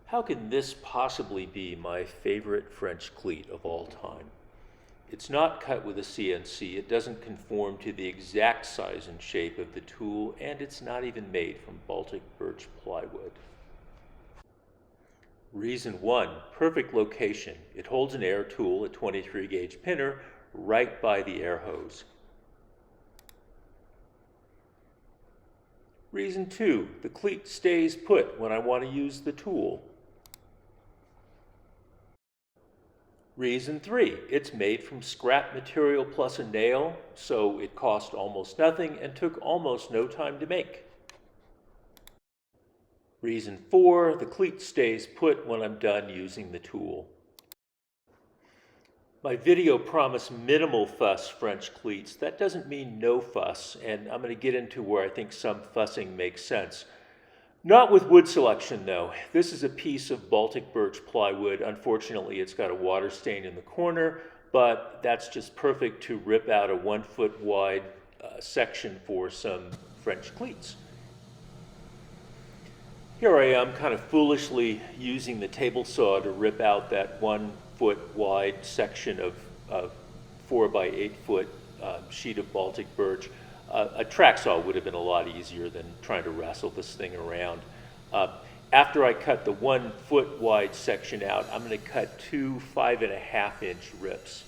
How can this possibly be my favorite French cleat of all time? It's not cut with a CNC, it doesn't conform to the exact size and shape of the tool, and it's not even made from Baltic birch plywood. Reason 1, perfect location. It holds an air tool, a 23 gauge pinner, right by the air hose. Reason 2, the cleat stays put when I want to use the tool. Reason 3, it's made from scrap material plus a nail, so it cost almost nothing and took almost no time to make. Reason 4, the cleat stays put when I'm done using the tool. My video promised minimal fuss French cleats. That doesn't mean no fuss, and I'm going to get into where I think some fussing makes sense. Not with wood selection, though. This is a piece of Baltic birch plywood. Unfortunately, it's got a water stain in the corner, but that's just perfect to rip out a 1 foot wide section for some French cleats. Here I am kind of foolishly using the table saw to rip out that 1 foot wide section of 4 by 8 foot sheet of Baltic birch. A track saw would have been a lot easier than trying to wrestle this thing around. After I cut the 1 foot wide section out, I'm going to cut 2 5.5 inch rips.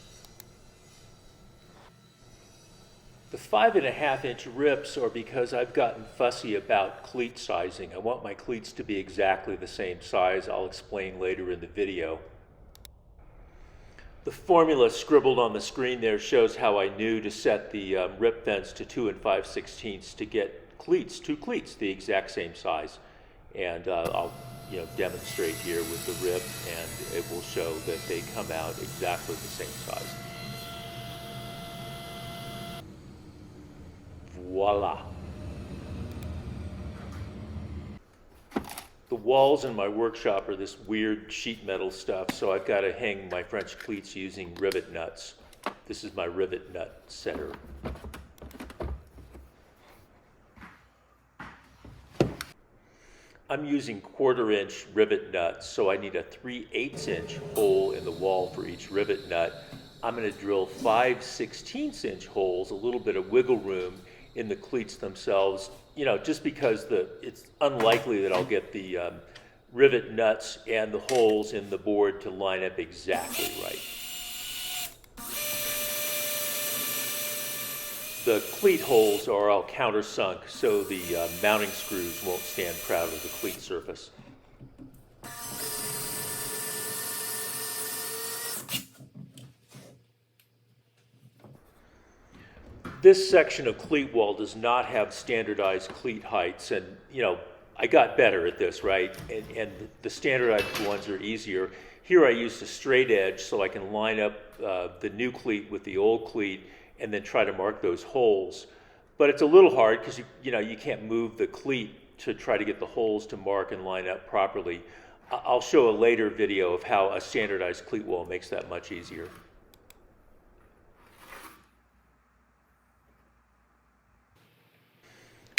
The 5.5 inch rips are because I've gotten fussy about cleat sizing. I want my cleats to be exactly the same size. I'll explain later in the video. The formula scribbled on the screen there shows how I knew to set the rip fence to 2 5/16 to get cleats, 2 cleats, the exact same size. And I'll demonstrate here with the rip, and it will show that they come out exactly the same size. Voila. The walls in my workshop are this weird sheet metal stuff, so I've got to hang my French cleats using rivet nuts. This is my rivet nut setter. I'm using 1/4 inch rivet nuts, so I need a 3/8 inch hole in the wall for each rivet nut. I'm going to drill 5/16 inch holes, a little bit of wiggle room in the cleats themselves, just because it's unlikely that I'll get the rivet nuts and the holes in the board to line up exactly right. The cleat holes are all countersunk, so the mounting screws won't stand proud of the cleat surface. This section of cleat wall does not have standardized cleat heights, and I got better at this, right? And the standardized ones are easier. Here I used a straight edge so I can line up the new cleat with the old cleat and then try to mark those holes. But it's a little hard because you can't move the cleat to try to get the holes to mark and line up properly. I'll show a later video of how a standardized cleat wall makes that much easier.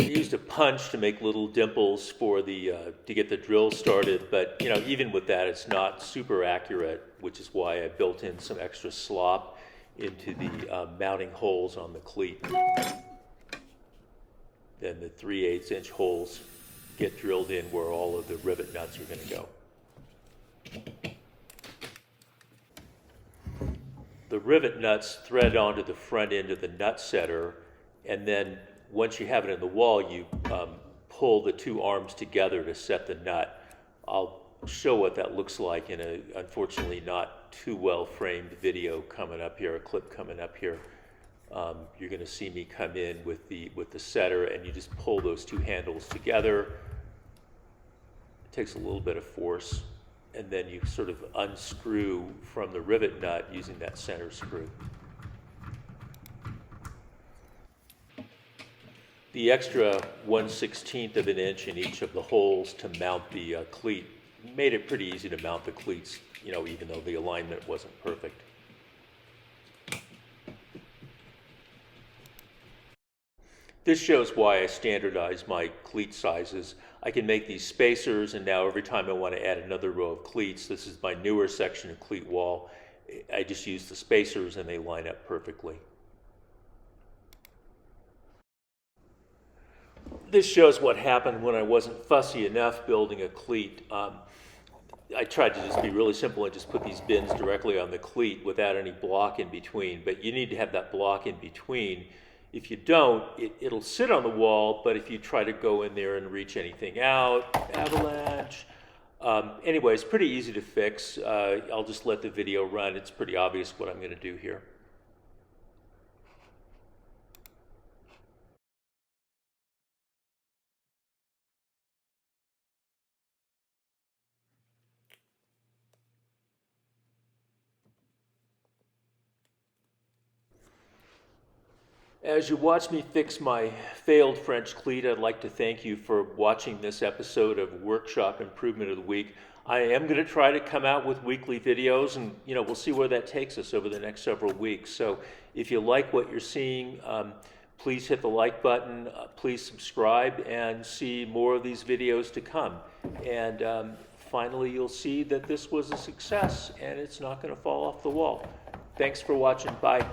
I used a punch to make little dimples for to get the drill started, but even with that, it's not super accurate, which is why I built in some extra slop into the mounting holes on the cleat. Then the 3/8 inch holes get drilled in where all of the rivet nuts are going to go. The rivet nuts thread onto the front end of the nut setter, and then once you have it in the wall, you pull the 2 arms together to set the nut. I'll show what that looks like in a unfortunately not too well framed video coming up here, a clip coming up here. You're going to see me come in with the setter, and you just pull those 2 handles together. It takes a little bit of force, and then you sort of unscrew from the rivet nut using that center screw. The extra 1/16 of an inch in each of the holes to mount the cleat made it pretty easy to mount the cleats, even though the alignment wasn't perfect. This shows why I standardize my cleat sizes. I can make these spacers, and now every time I want to add another row of cleats, this is my newer section of cleat wall, I just use the spacers and they line up perfectly. This shows what happened when I wasn't fussy enough building a cleat. I tried to just be really simple and just put these bins directly on the cleat without any block in between, but you need to have that block in between. If you don't, it'll sit on the wall, but if you try to go in there and reach anything out, avalanche. Anyway, it's pretty easy to fix. I'll just let the video run. It's pretty obvious what I'm going to do here. As you watch me fix my failed French cleat, I'd like to thank you for watching this episode of Workshop Improvement of the Week. I am going to try to come out with weekly videos, and we'll see where that takes us over the next several weeks. So if you like what you're seeing, please hit the like button, please subscribe, and see more of these videos to come. And finally, you'll see that this was a success, and it's not going to fall off the wall. Thanks for watching. Bye.